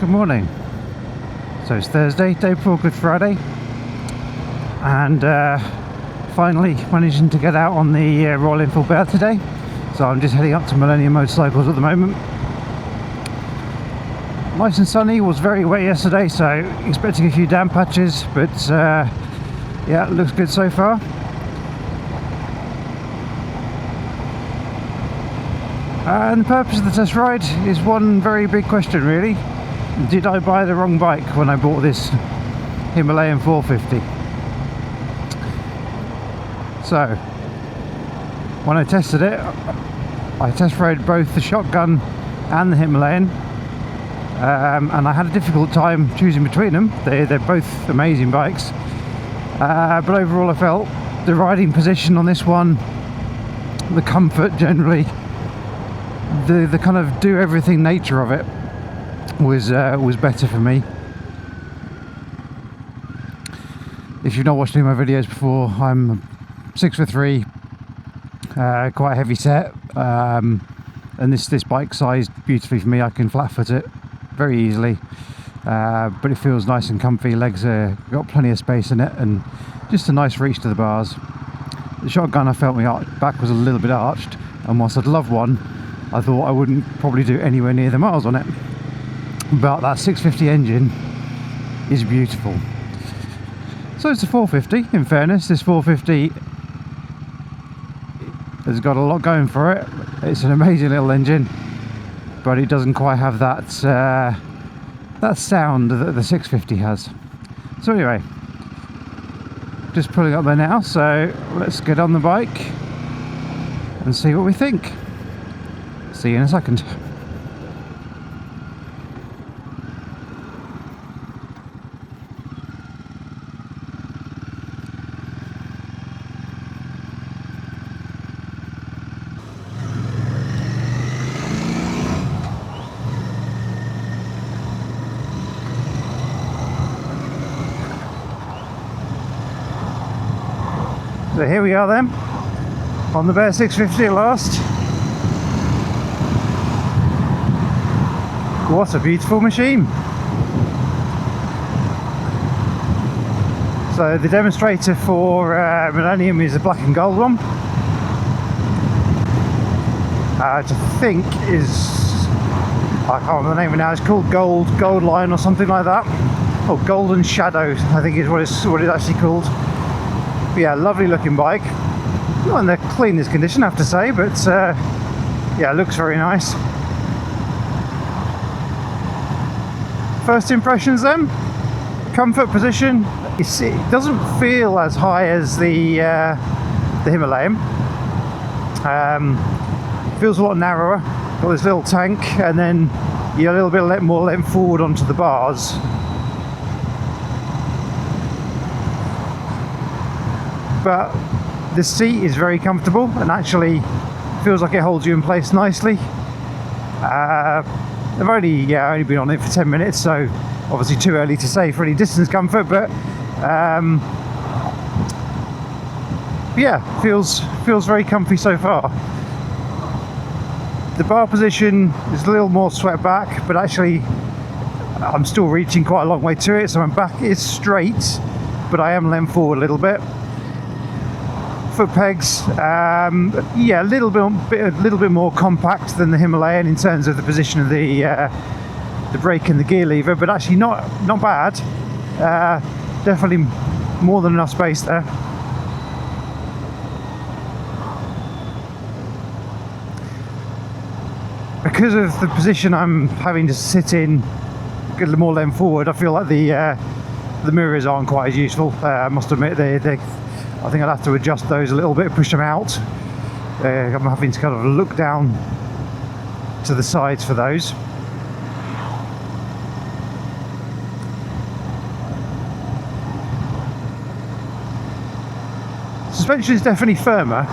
Good morning. So it's Thursday, day before Good Friday, and finally managing to get out on the Royal Enfield Bear today. So I'm just heading up to Millenium Motorcycles at the moment. Nice and sunny, was very wet yesterday, so expecting a few damp patches, but yeah, it looks good so far. And the purpose of the test ride is one very big question really. Did I buy the wrong bike when I bought this Himalayan 450? So, when I tested it, I test rode both the shotgun and the Himalayan, and I had a difficult time choosing between them. They're both amazing bikes, but overall I felt the riding position on this one, the comfort generally, the kind of do everything nature of it was better for me. If you've not watched any of my videos before, I'm 6'3", quite a heavy set, and this bike sized beautifully for me. I can flat foot it very easily, but it feels nice and comfy. Legs are got plenty of space in it, and just a nice reach to the bars. The shotgun, I felt my back was a little bit arched, and whilst I'd love one, I thought I wouldn't probably do anywhere near the miles on it. But that 650 engine is beautiful. So it's a 450, in fairness. This 450 has got a lot going for it. It's an amazing little engine, but it doesn't quite have that that sound that the 650 has. So anyway, just pulling up there now, so let's get on the bike and see what we think. See you in a second. So here we are then, on the Bear 650 at last. What a beautiful machine. So the demonstrator for Millenium is a black and gold one. Which I think is, I can't remember the name of it now, it's called Gold Line or something like that. Oh, Golden Shadow, I think is what it's actually called. But yeah, lovely looking bike. Not in the cleanest condition, I have to say, but yeah, it looks very nice. First impressions then, comfort position, it doesn't feel as high as the Himalayan. Feels a lot narrower, got this little tank, and then you're a little bit more length forward onto the bars. But the seat is very comfortable and actually feels like it holds you in place nicely. I've only been on it for 10 minutes, so obviously too early to say for any distance comfort, but yeah, feels very comfy so far. The bar position is a little more swept back, but actually I'm still reaching quite a long way to it, so my back is straight, but I am length forward a little bit. Foot pegs, yeah, a little bit more compact than the Himalayan in terms of the position of the brake and the gear lever, but actually not bad. Definitely more than enough space there. Because of the position I'm having to sit in, get a little more length forward, I feel like the mirrors aren't quite as useful. I must admit, I think I'll have to adjust those a little bit, push them out. I'm having to kind of look down to the sides for those. Suspension is definitely firmer.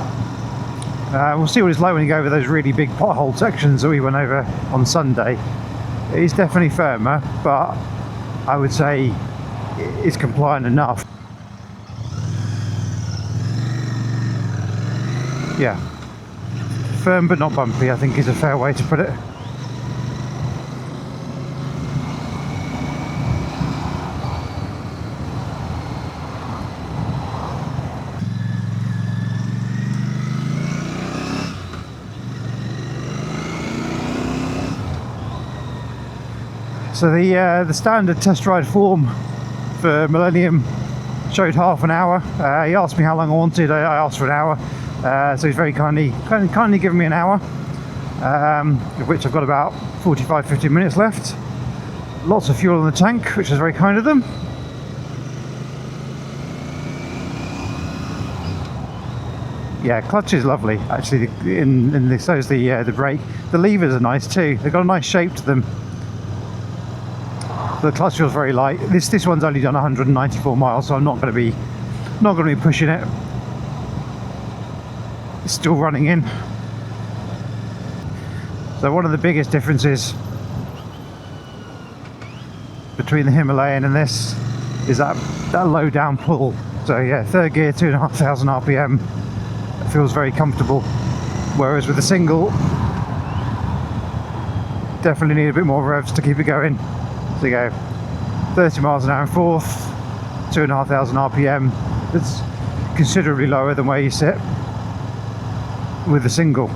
We'll see what it's like when you go over those really big pothole sections that we went over on Sunday. It is definitely firmer, but I would say it's compliant enough. Yeah, firm but not bumpy, I think is a fair way to put it. So the standard test ride form for Millenium showed half an hour. He asked me how long I wanted. I asked for an hour, so he's very kindly given me an hour, of which I've got about 45-50 minutes left. Lots of fuel in the tank, which is very kind of them. Yeah, clutch is lovely actually. In this, so is the brake. The levers are nice too. They've got a nice shape to them. The clutch feels very light. This one's only done 194 miles, so I'm not going to be pushing it. It's still running in. So one of the biggest differences between the Himalayan and this is that low down pull. So yeah, third gear, 2,500 RPM. It feels very comfortable. Whereas with the single, definitely need a bit more revs to keep it going. So you go 30 miles an hour in fourth, 2,500 RPM. It's considerably lower than where you sit with the single.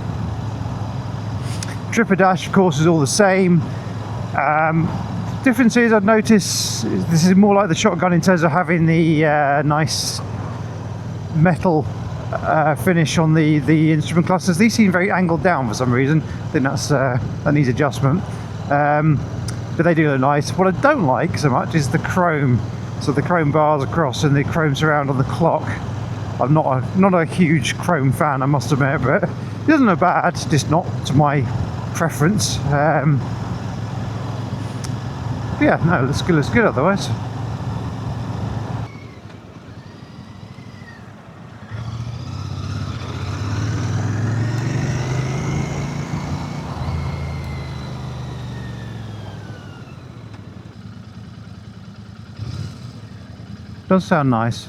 Tripper dash, of course, is all the same. Differences I'd notice, this is more like the shotgun in terms of having the nice metal finish on the instrument clusters. These seem very angled down for some reason. I think that needs adjustment. But they do look nice. What I don't like so much is the chrome. So the chrome bars across and the chrome surround on the clock. I'm not a huge chrome fan, I must admit, but it doesn't look bad, just not to my preference. Yeah, no, looks good otherwise. Does sound nice.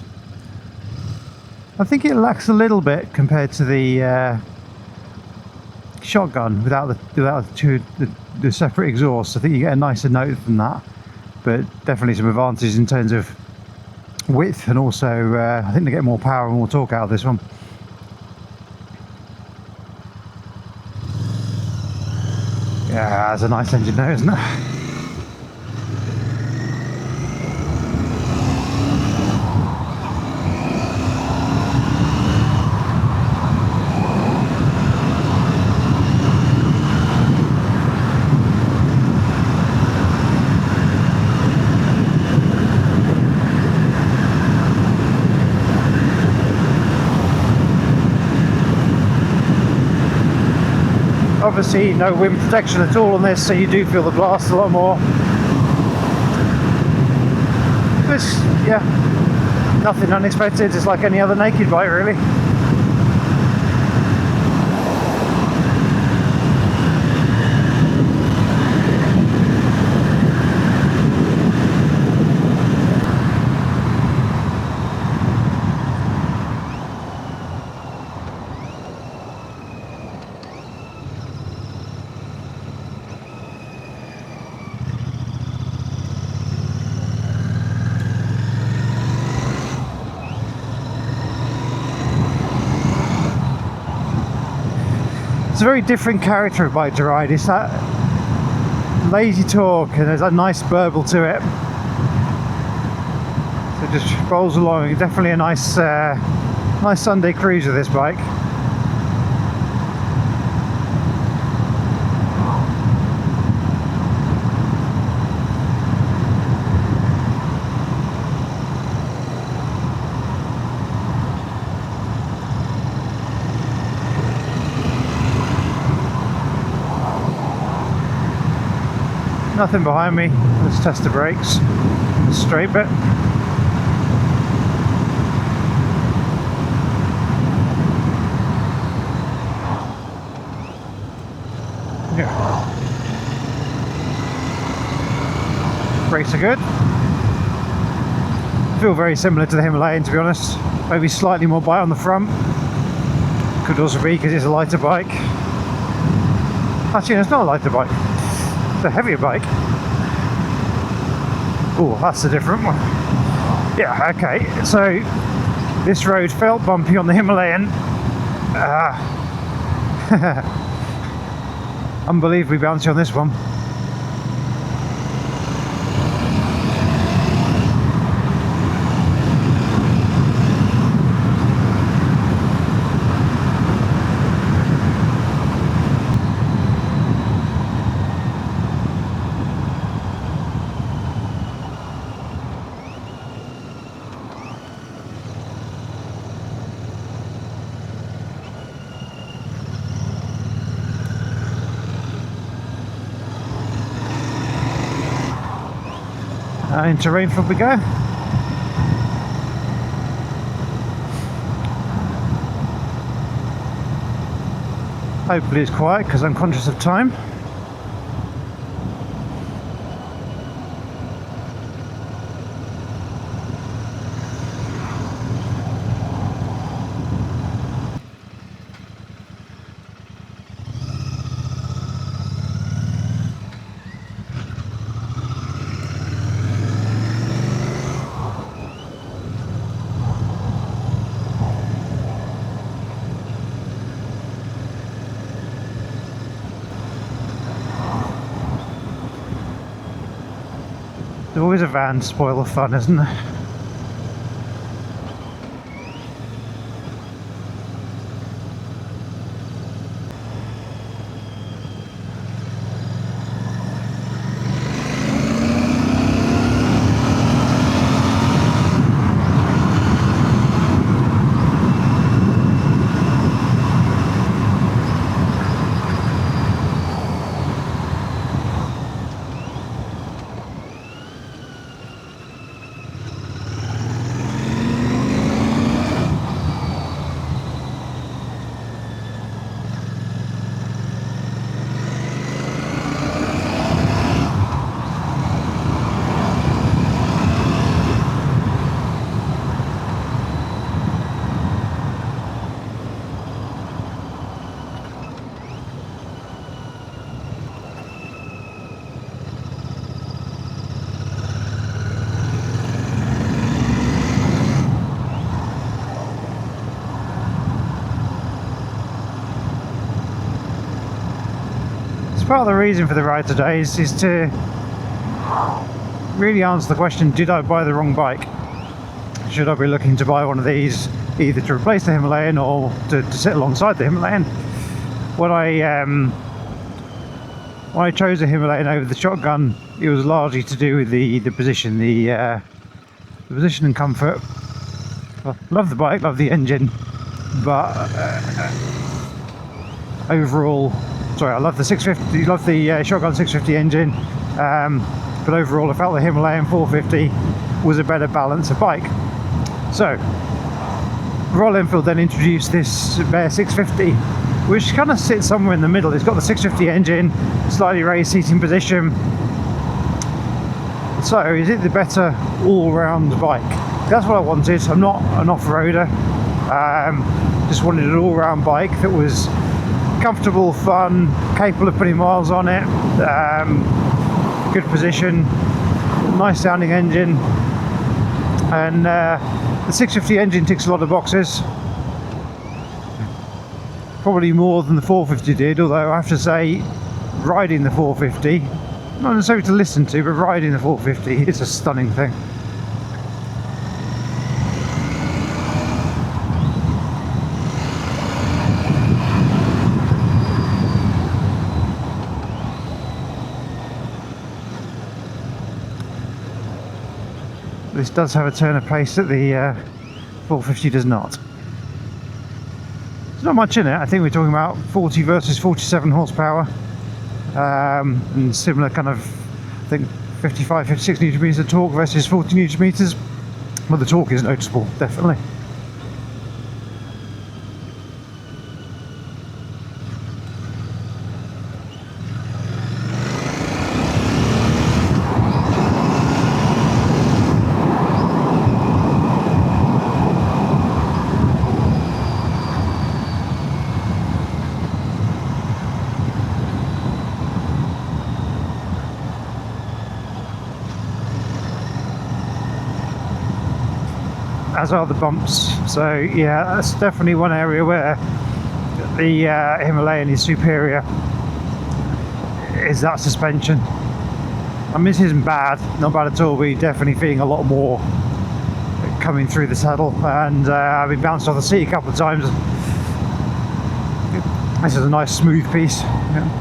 I think it lacks a little bit compared to the shotgun without the separate exhaust. I think you get a nicer note than that, but definitely some advantages in terms of width, and also I think they get more power and more torque out of this one. Yeah, that's a nice engine there, isn't it? Obviously no wind protection at all on this, so you do feel the blast a lot more. This, yeah, nothing unexpected, it's like any other naked bike really. It's a very different character of bike to ride. It's that lazy torque and there's that nice burble to it. So it just rolls along. Definitely a nice Sunday cruise with this bike. Nothing behind me. Let's test the brakes. Straight bit. Yeah. Brakes are good. Feel very similar to the Himalayan, to be honest. Maybe slightly more bite on the front. Could also be because it's a lighter bike. Actually, it's not a lighter bike. It's a heavier bike. Oh, that's a different one. Yeah, okay. So this road felt bumpy on the Himalayan. Unbelievably bouncy on this one. And into Rainford we go. Hopefully it's quiet because I'm conscious of time. There's always a van to spoil the fun, isn't there? Part of the reason for the ride today is to really answer the question, did I buy the wrong bike? Should I be looking to buy one of these either to replace the Himalayan or to sit alongside the Himalayan? When I chose the Himalayan over the shotgun, it was largely to do with the position, the position and comfort. I love the bike, love the engine, but overall, sorry, I love the 650, love the shotgun 650 engine, but overall I felt the Himalayan 450 was a better balance of bike. So Royal Enfield then introduced this Bear 650, which kind of sits somewhere in the middle. It's got the 650 engine, slightly raised seating position. So is it the better all-round bike? That's what I wanted. I'm not an off-roader, just wanted an all-round bike that was comfortable, fun, capable of putting miles on it, good position, nice sounding engine, and the 650 engine ticks a lot of boxes, probably more than the 450 did, although I have to say riding the 450, not necessarily to listen to, but riding the 450 is a stunning thing. This does have a turn of pace that the 450 does not. There's not much in it. I think we're talking about 40 versus 47 horsepower, and similar kind of, I think 55, 56 newton meters of torque versus 40 newton meters. Well, the torque is noticeable, definitely. As are the bumps, so yeah, that's definitely one area where the Himalayan is superior, is that suspension. I mean, this isn't bad, not bad at all, but you're definitely feeling a lot more coming through the saddle, and I've been bounced off the seat a couple of times. This is a nice smooth piece. Yeah.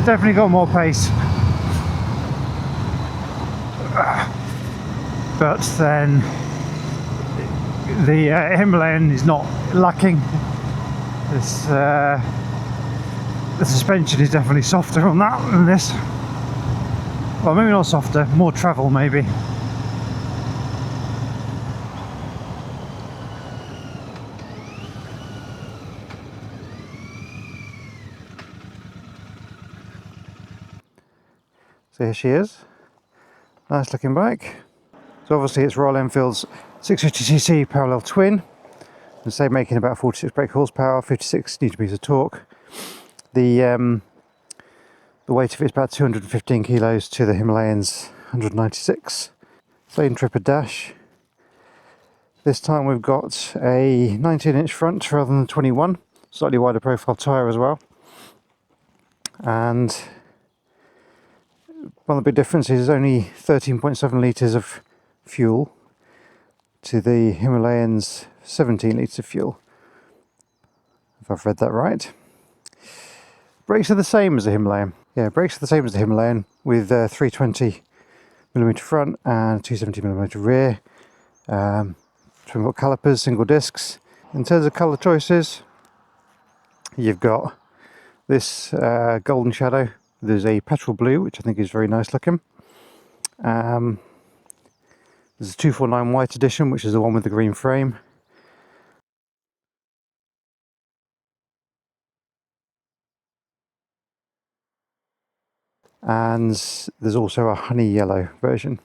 definitely got more pace. But then the Himalayan is not lacking. This, the suspension is definitely softer on that than this. Well, maybe not softer, more travel maybe. So here she is. Nice looking bike. So obviously it's Royal Enfield's 650cc parallel twin. And say making about 46 brake horsepower, 56 Nm of torque. The weight of it is about 215 kilos to the Himalayan's 196. Same tripper dash. This time we've got a 19-inch front rather than the 21. Slightly wider profile tyre as well. And one of the big differences is only 13.7 litres of fuel to the Himalayan's 17 litres of fuel, if I've read that right. Brakes are the same as the Himalayan. Yeah, brakes are the same as the Himalayan with 320mm front and 270mm rear. Twin calipers, single discs. In terms of colour choices, you've got this golden shadow. There's a petrol blue, which I think is very nice looking. There's a 249 white edition, which is the one with the green frame. And there's also a honey yellow version.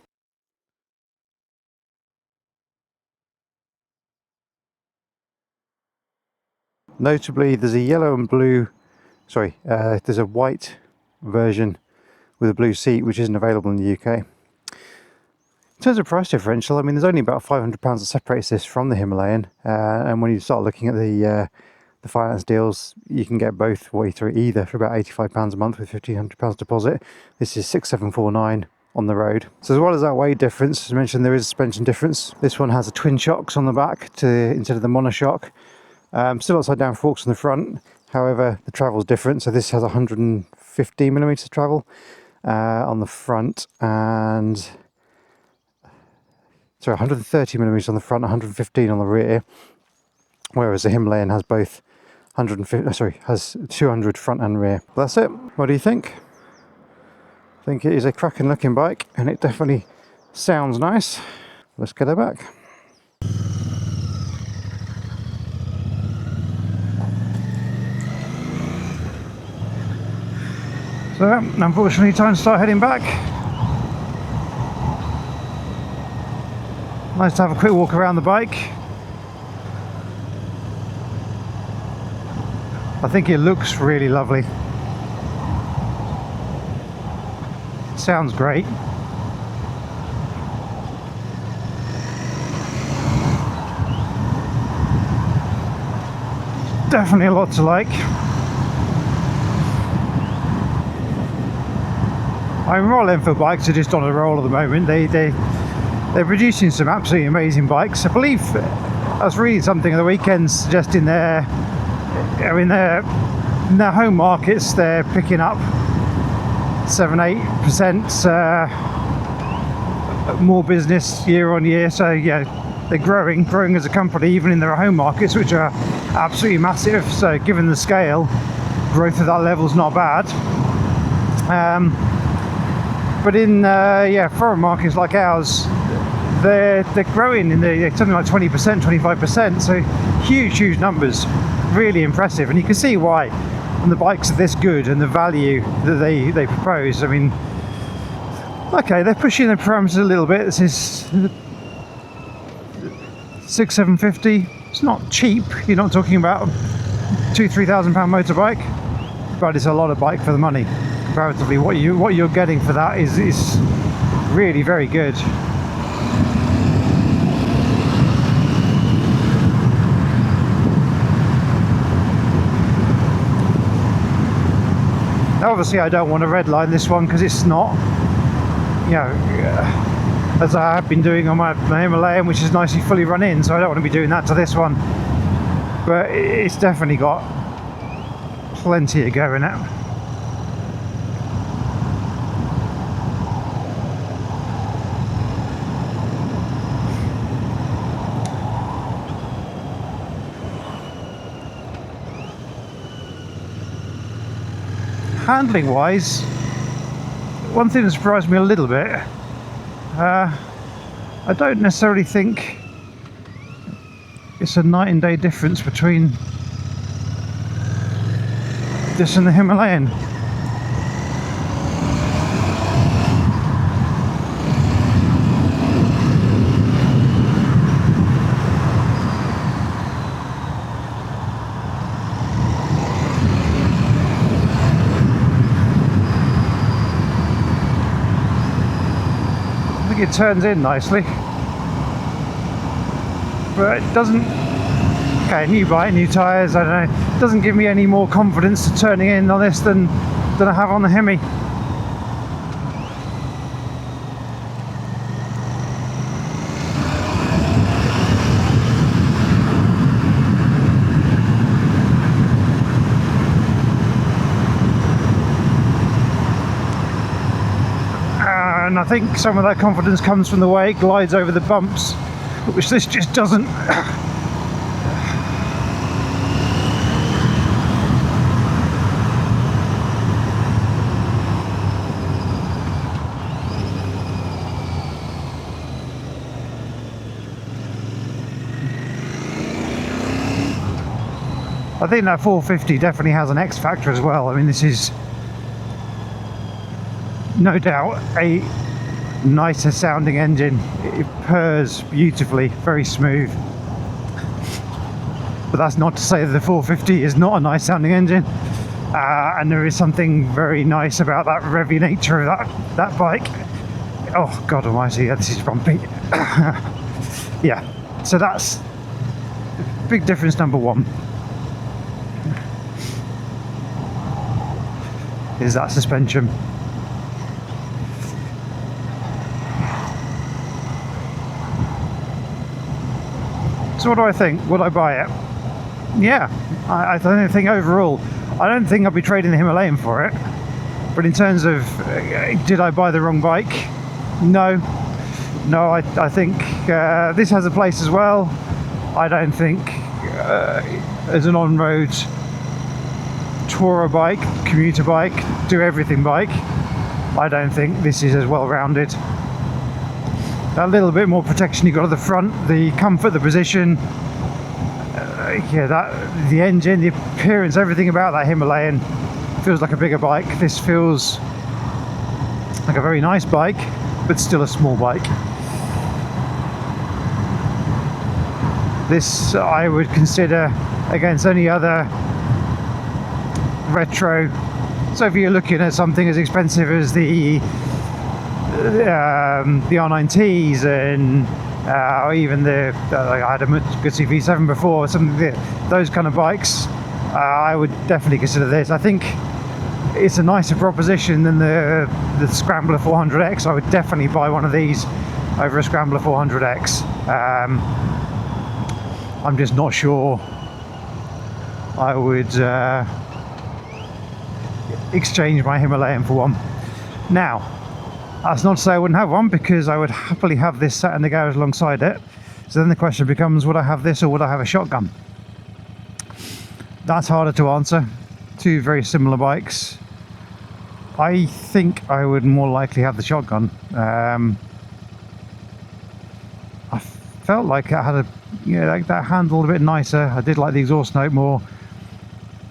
Notably, there's a yellow and blue, there's a white version with a blue seat, which isn't available in the UK. In terms of price differential, I mean, there's only about £500 that separates this from the Himalayan, and when you start looking at the finance deals, you can get both way through either for about £85 a month with £1,500 deposit. This is 6,749 on the road. So as well as that weight difference, as I mentioned, there is a suspension difference. This one has the twin shocks on the back instead of the monoshock. Still upside down forks on the front. However, the travel's different. So this has 150mm travel on the front, and 130mm on the front, 115 on the rear. Whereas the Himalayan has both 200 front and rear. That's it. What do you think? I think it is a cracking looking bike, and it definitely sounds nice. Let's get her back. So unfortunately, time to start heading back. Nice to have a quick walk around the bike. I think it looks really lovely. Sounds great. Definitely a lot to like. Royal Enfield bikes are just on a roll at the moment. They're producing some absolutely amazing bikes. I believe I was reading something at the weekend suggesting their home markets, they're picking up 7-8% more business year on year. So yeah, they're growing as a company, even in their home markets, which are absolutely massive. So given the scale, growth at that level is not bad. But in foreign markets like ours, they're growing in something like 20%, 25%. So huge numbers, really impressive. And you can see why when the bikes are this good and the value that they propose. I mean, okay, they're pushing the parameters a little bit. This is 6,750. It's not cheap. You're not talking about £2,000-3,000 motorbike, but it's a lot of bike for the money. Comparatively, what you're getting for that is really very good. Now, obviously, I don't want to redline this one because it's not, as I have been doing on my Himalayan, which is nicely fully run in. So I don't want to be doing that to this one. But it's definitely got plenty of go in it. handling wise, one thing that surprised me a little bit, I don't necessarily think it's a night and day difference between this and the Himalayan. It turns in nicely, but it doesn't. Okay, new bike, new tyres, I don't know, it doesn't give me any more confidence to turning in on this than I have on the Hemi. And I think some of that confidence comes from the way it glides over the bumps, which this just doesn't. I think that 450 definitely has an X factor as well. I mean, this is no doubt a nicer sounding engine. It purrs beautifully, very smooth. But that's not to say that the 450 is not a nice sounding engine. And there is something very nice about that revvy nature of that bike. Oh God almighty, yeah, this is bumpy. Yeah, so that's big difference number one. Is that suspension. So what do I think? Would I buy it? Yeah, I don't think overall, I don't think I'll be trading the Himalayan for it. But in terms of, did I buy the wrong bike? No. No, I think this has a place as well. I don't think as an on-road tourer bike, commuter bike, do everything bike, I don't think this is as well rounded. That little bit more protection you got at the front, the comfort, the position, yeah, that the engine, the appearance, everything about that Himalayan feels like a bigger bike. This feels like a very nice bike, but still a small bike. This I would consider against any other retro. So if you're looking at something as expensive as the R9Ts and or even I had a Guzzi V7 before, those kind of bikes, I would definitely consider this. I think it's a nicer proposition than the Scrambler 400X. I would definitely buy one of these over a Scrambler 400X. I'm just not sure I would exchange my Himalayan for one. Now, that's not to say I wouldn't have one, because I would happily have this sat in the garage alongside it. So then the question becomes, would I have this or would I have a shotgun? That's harder to answer. Two very similar bikes. I think I would more likely have the shotgun. I felt like it had a, like that handled a bit nicer. I did like the exhaust note more.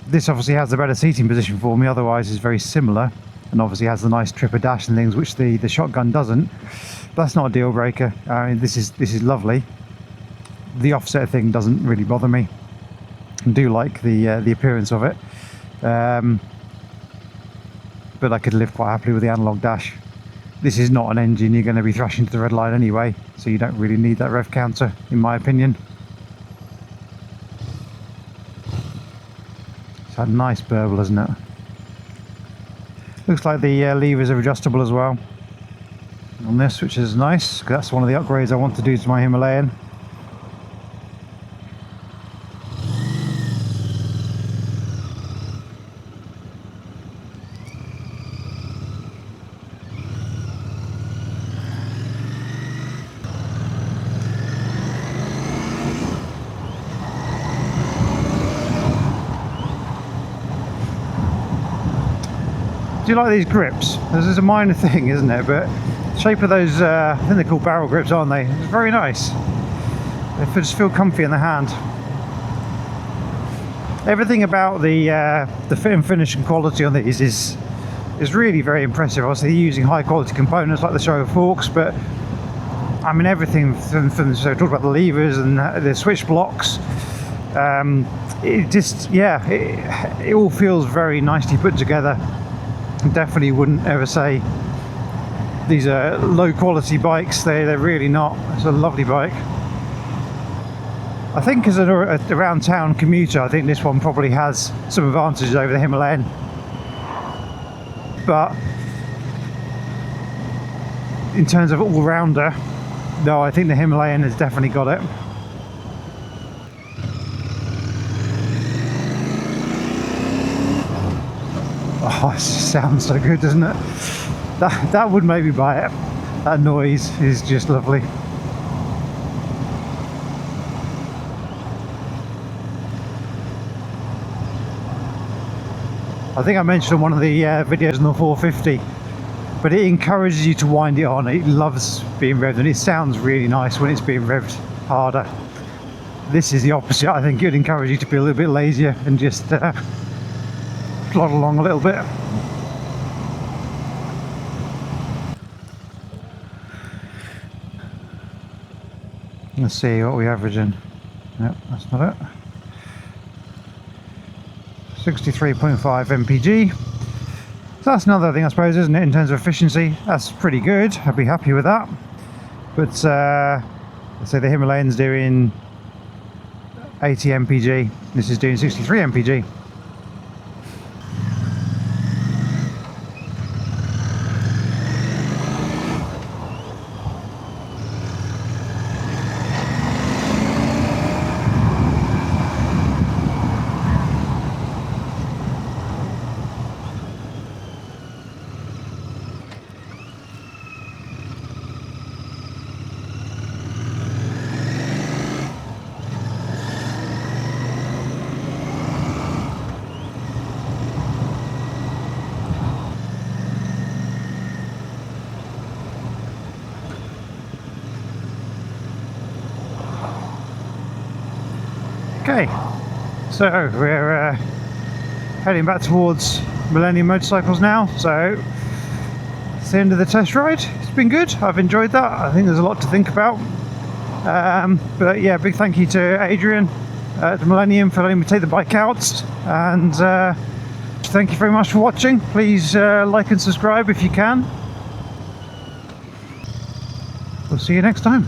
This obviously has the better seating position for me, otherwise it's very similar. And obviously has the nice tripper dash and things, which the shotgun doesn't. But that's not a deal breaker. I mean, this is lovely. The offset thing doesn't really bother me. I do like the appearance of it. But I could live quite happily with the analog dash. This is not an engine you're going to be thrashing to the red line anyway, so you don't really need that rev counter, in my opinion. It's a nice burble, isn't it? Looks like the levers are adjustable as well on this, which is nice, because that's one of the upgrades I want to do to my Himalayan. Do you like these grips? This is a minor thing, isn't it? But the shape of those, I think they're called barrel grips, aren't they? It's very nice. They just feel comfy in the hand. Everything about the fit and finish and quality on these is really very impressive. Obviously, they're using high quality components like the Show forks, but I mean everything from so I talked about the levers and the switch blocks. It just, yeah, it all feels very nicely put together. Definitely wouldn't ever say these are low quality bikes. They're really not. It's a lovely bike. I think as a around town commuter, I think this one probably has some advantages over the Himalayan. But in terms of all-rounder, no, I think the Himalayan has definitely got it. Oh, it sounds so good, doesn't it? That would make me buy it. That noise is just lovely. I think I mentioned on one of the videos on the 450, but it encourages you to wind it on. It loves being revved, and it sounds really nice when it's being revved harder. This is the opposite. I think it would encourage you to be a little bit lazier and just plod along a little bit. Let's see what we're averaging. Nope, that's not it. 63.5 mpg. So that's another thing, I suppose, isn't it, in terms of efficiency? That's pretty good. I'd be happy with that. But let's say the Himalayan's doing 80 mpg. This is doing 63 mpg. Okay, so we're heading back towards Millenium Motorcycles now, so it's the end of the test ride. It's been good, I've enjoyed that. I think there's a lot to think about, but yeah, big thank you to Adrian at Millenium for letting me take the bike out, and thank you very much for watching. Please like and subscribe if you can. We'll see you next time.